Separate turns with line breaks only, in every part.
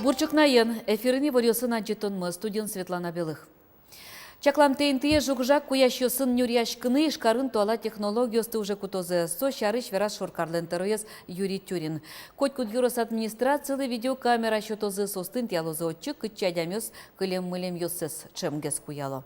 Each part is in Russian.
Бурчукнаен, эфирыми варёсын аджетонмы, студент Светлана Белых. Чаклам ТНТ жугжак куящосын нюряшкыны ишкарын туала технологиосты уже кутозы. Со шарыш вераш шоркарлен терроез Юрий Тюрин. Коть кудюрос администрациялы видеокамера шотозы состын тялозы отчык кытчадямёс кылем-мылем ёсыз чемгес куяло.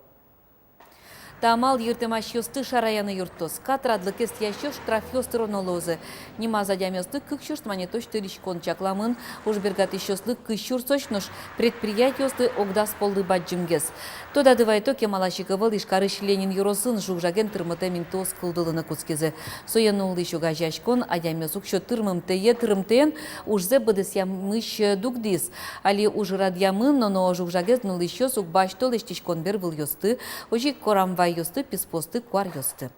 Тамал юртемаш ёсты шараяны юртос. Катрадлык эст ящё штраф ёсты ронолозы. Нима задямёсты кыкшурст манеточ тыришкон чакламын. Уж бергаты ёсты кышурсочнош предприятиёсты огдас полды баджимгес. Тода дывайто кемалашиковал ишкарыш Ленин юросын жугжаген тырмыте минтос кылдылыны куцкезе. Соянулы ещё гажашкон адямёсук шо тырмтен ужзе быдыс ямыш дугдис. Али уж радьямын, но жугжагез нул ещё сук баштол эштишкон бервыл ёсты. Ожи корамвай ёсты, писposты куар ёсты.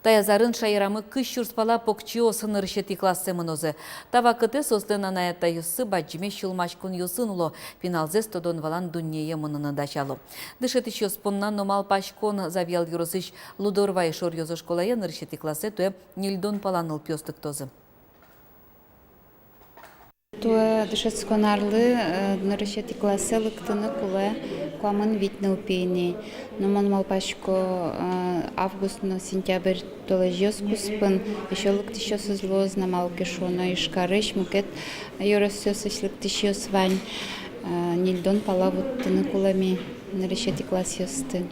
Таязарын шайрамы кышшурспала покчио сынырышети классы мынозе. Тава кыты сослена на это юсы баджиме шулмашкун юсынуло. Пиналзе стодон валан дуннее мынына дачало. Дышет еще споннан номал пашкон завьял юросыш лудорва и шор юзо школая нырышети классы туе нильдон паланыл пёстык тозы.
Туе дышет сконарлы нырышети классы лыктыны куле куамын витныл пейни. Номан малпашко август на сентябрь толожёс куспын. Еще лыктышё сызлоз на малкешоно ишкарыш мукет юросёсыш лыктышё свань. Нильдон палавут тыны кулами нырышети классы ёсты.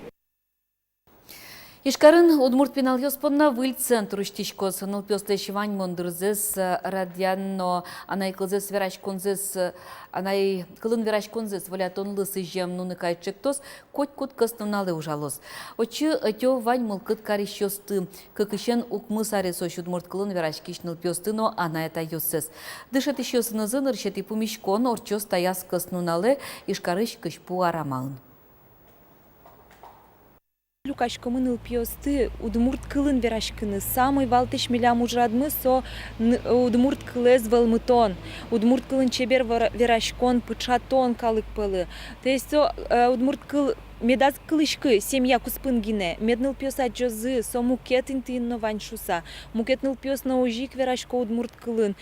Ишкарын удмурт пенал ёспонна выль центру штишкос ныл пёстэш вань мондырзес радианно анай кылзес вераш конзес анай кылын вераш конзес волятон лысы жем нуны кайчектос кот кастуналы ужалос. Очы отё вань мылкыт кариш ёсты кыкышен укмы саресош удмурт кылын вераш киш ныл пёстыно ана это ёсес. Дышет ещё сынызын ыршети пумишкон орчо стаяс кастуналы ишкарыш кыш пуарамаын.
Лукашко мыныл пьосты удмурт кылын верашкыны самый валтыш милям ужрадмы со удмурт кылез валмытон. Удмурт кылын чебер верашкон пычатон калык пылы. То есть со удмурт кыл медаз кылышкы семья куспынгине. Медныл пьос аджозы со мукетин тынно ваншуса. Мукетныл пьос на ужик верашко удмурт кылын.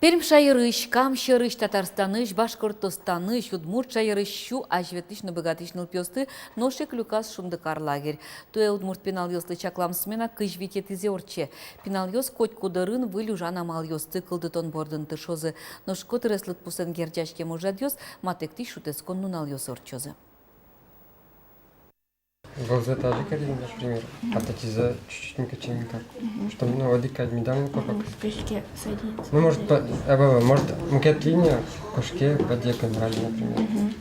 Перм шайырыш, Кам шайырыш, Татарстаныш, Башкортостаныш, Удмурт шайырыш, шу ажветыш набыгатыш ныл пёсты, ношек люкас шумдыкар лагерь. Туе Удмурт пенал ёсты чаклам смена кыш витетизе орче. Пенал ёс коть кудырын вылю жана мал ёсты кылдытон бордын тышозы. Ношко тыреслык пусен герчашке мужад ёс, матекти шутескон нунал ёс орчозы.
Глаза тоже один, например, а татиза чуть-чуть не каченько, что ну одикать медам как.
Кошке садится.
Ну может мукет линия, кошке подекан например,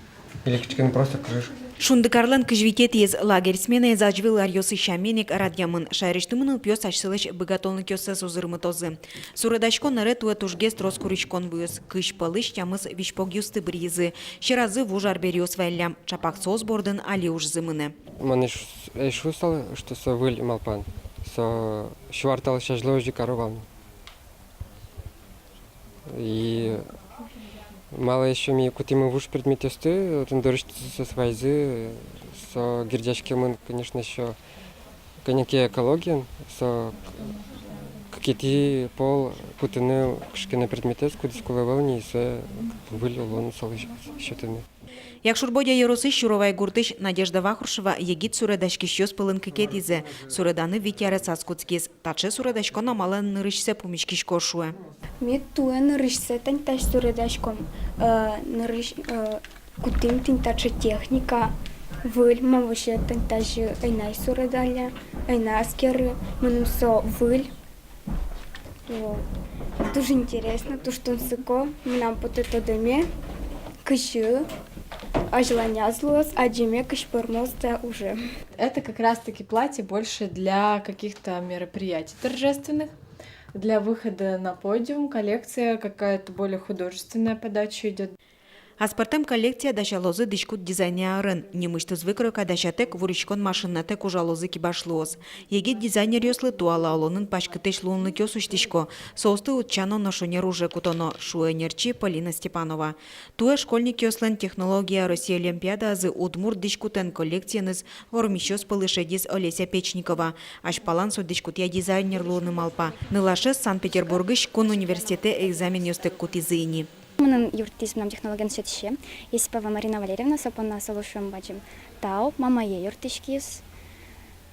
или качкен просто крышка.
Шундыкарлан кыжвитет ез лагерь смена зажвил арьосы шаменик радьямын шайрыштымын пьёс ачсылыш быгатолны кёсы сузырмы тозы. Сурадашкон наре туэ тужгес троскуричкон буёс. Кыш палыш ямыз вишпог юсты бризы. Щеразы вужар берёс вайлям. Чапак соз бордын али уж зымыны.
Man ich wusste, что со выль малпан, со швартал шажлojи коровал. И мало еще ми кутимы вуш предметесты, он дорожит со свайзы, со гирдяшки мы, конечно, еще коньяки экологии, со какие-то пол кутыны кшкины предметес, куда скуловал не со выль он со счетами.
Як шурбодя еросыш шуровай гуртыш Надежда Вахрушева егит суредашки щёс пылын кекетизе. Суреданы витяре цацкуцкиз. Таче суредашко намален нырышсе пумичкиш кошуе.
Мет туе нырышсе тань таш суредашком. Нырыш кутим тин таче техника. Выль мавоше тань таш айнай суредаля. Айнаскеры. Манусо выль. Дуже интересно, то что он сыко. Нам вот это доме. Кыşı. А желание злос, а джемекаш пормоста уже.
Это как раз-таки платье больше для каких-то мероприятий торжественных, для выхода на подиум, коллекция какая-то более художественная подача идет.
Аспартем коллекция дашалозы дишкут дизайнерын. Немышты звыкрыка дашатек вуричкон машинатек ужалозы кибашлоз. Еге дизайнер ёслы туала олонын пашкытеш лунлы кёсуштишко. Соусты утчано ношонер уже кутоно шуэнерчи Полина Степанова. Туэ школьник ёслен технология Россия Олимпиадазы удмур дишкутен коллекцияныз вормищёс пылышедис Олеся Печникова. Ашпалансо дишкутя дизайнер луны малпа. Нылашес Санкт-Петербургыш кун университете экзамен ёстек кутизыни.
Мунун юртисмнам технологиян сетише. Есипова Марина Валерьевна сапона салушуем баджим. Тау, мамае юртишкис.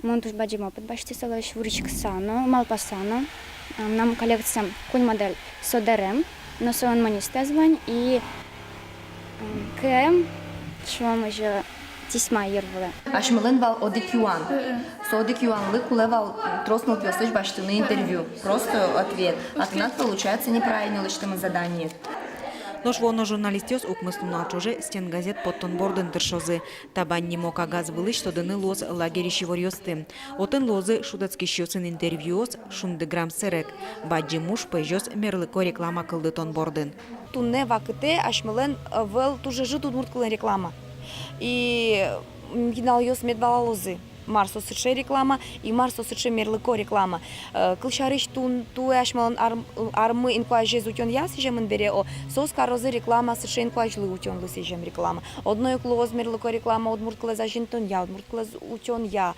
Монтуш баджим опыт башти салуш вуричк сано, малпасано. Нам коллекциям кунь модель содерем, но сон маниста звань и КМ, швам уже тисма ервле.
Ашмылын вал одик юан. Со одик юанлы кулевал троснул пёслыш баштыны интервью. Просто ответ. От нас получается неправильно лыштымы задание.
Нож воно журналистёс укмыслуна чуже стен газет подтон бордын тыршозы. Табан немо кагаз вылыш, что дыны лоз лагерищи ворьосты. Отын лозы шудацкий щёсын интервьюос шунды грамм сырек. Баджи муж пойжёс мерлыко реклама кылды тон бордын.
Тунне вакыте ашмылен вел туже жит удмурткылын реклама. И генал ёс медвалалозы. Марсо сырше реклама и Марсо сырше мерлыко реклама. Кылшарыш ту ашмалан армы инкуаже зутён я сижем бере о сос карозы реклама сырше инкуажлы утён сижем реклама. Одной клоз мерлыко реклама удмурткылы зажинтон я удмурткылы утён я.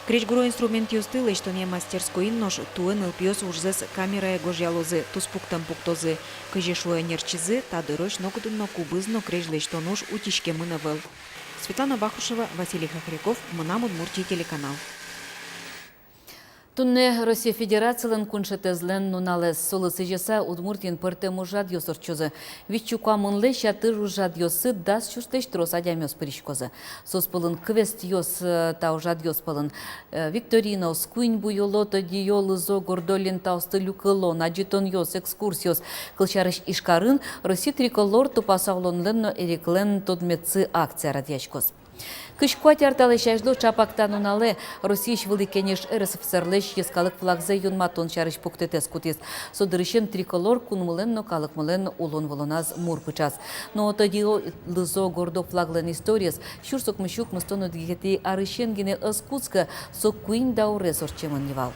Кречгуро инструмент юстылы, что не мастерской нож туэн илпьёс ужзес камера его жалозы, туспуктам пуктозы. Кыжешуя нерчизы, тадырыш нокудын кубызно крежлы, что нож утишке мынавел. Светлана Бахушева, Василий Хохряков, Мунам Удмуртия телеканал.
Тунне Россия Федерациялын куншетезлен нуналес солысы жаса Удмуртин пыртему жадьосыр чозы. Вичука мынле шатыр жадьосы дас чустеш трос адямёс пыришкозы. Соспылын квест ёс тау жадьос пылын. Викторинос, куинь буйолото диёлы зо гордолин таусты люкылон, аджитон ёс, экскурсиос. Кылчарыш ишкарын Россия триколор тупасаулонленно эриклен тодметцы акция радьячкоз. Кышкуат арталышажлы чапактан унале Россияш вылыкенеш РСФСРлеш ескалык флагзе юнматон чарыш пуктетес кутес. Содырышен триколор кунмыленно калыкмыленно улон волоназ мур пычас. Но тодио лызо гордо флаглен историес шурсок мышук мыстону дигети арышен гене ыскутска сок куин дауре сорчемын невал.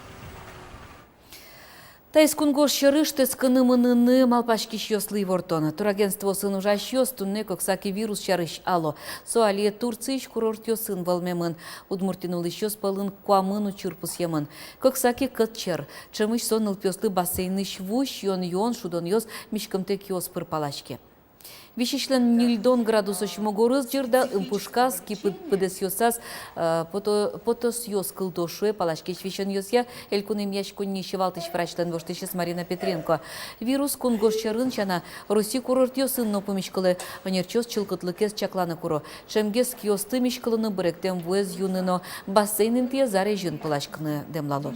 Тайскунгош шырышты скынымыныны малпашкиш ёслы вортона. Турагентство сын ужаш ёс тунне коксаки вирус шарыш ало. Соалие Турцийш курорт ёсын волмемын. Удмуртинул ещё спалын куамыну чурпус емын. Коксаки кытчер. Чымыш сон ылпёслы бассейныш вуш йон шудон ёс мишкымтек ёс пырпалашке. Вишишлен 0 градусов могорыз жирда ымпушкас кипыдес ёсас потос ёс кылдошуэ палашкеш вишен ёсья элькунем яшкунни шевалтыш врачлен воштышес Марина Петренко. Вирус кунгошчарын чана Руси курорт ёсын но помишкылы анерчос чылкытлыкес чакланы куро. Шемгес киосты мишкылыны быректем вуэз юныно бассейнын тие заре жын палашкыны демлало.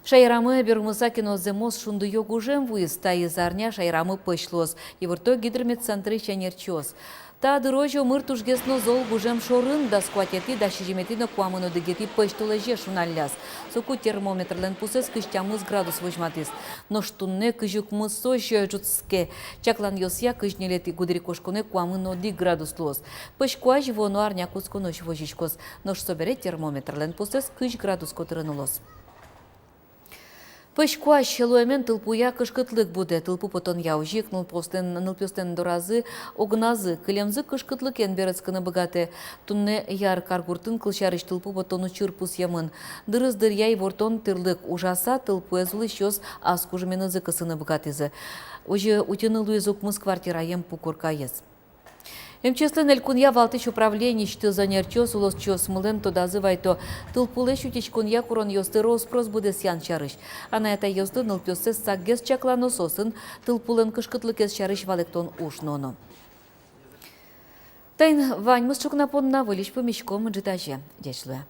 Шайрамы бермыза киноземоз шунды йогужем вуйыз тайы зарня шайрамы пышлоз. Евырто гидрометцентры чанерчоз. Та дырожо мыр тужгесно зол гужем шорын да скватети да шижиметино куамыно дегети пыштулеже шуналляз. Соку термометрлен пусес кыштямыз градус вожматис. Но штунне кыжук мысо жуцке. Чаклан йосья кыжнелети гудрикошконе куамыно ди градус лоз. Пышкуаж воно арня кусконош вожишкоз. Но собере термометрлен пусес кыж градус котырынулоз. Пышкуаш луэмен тылпуя кышкытлык буде, тылпу потон яужик, нылпёстен доразы, огназы, кылемзы кышкытлыкен берецкыны богате, тунне яр каргуртын кылчарыш тылпу потону чурпус ямын. Дырыздыр яй вортон тырлык ужаса тылпу эзулы щёс аскужменызы кысыны богатызы. Оже утянылуезук мыс квартира ем пукуркаез. МЧСлен элькунья валтыш управлений шты занерчос улос чос мылен тодазывайто тылпулеш утечкунья курон ёсты роспрос будес ян чарыш. А на это ёсты нылпёсес саггес чаклано сосын тылпулен кышкытлыкес чарыш валектон ушноно. Тайн вань мысчук напонна вылиш помешком джитаже. Дячлуя.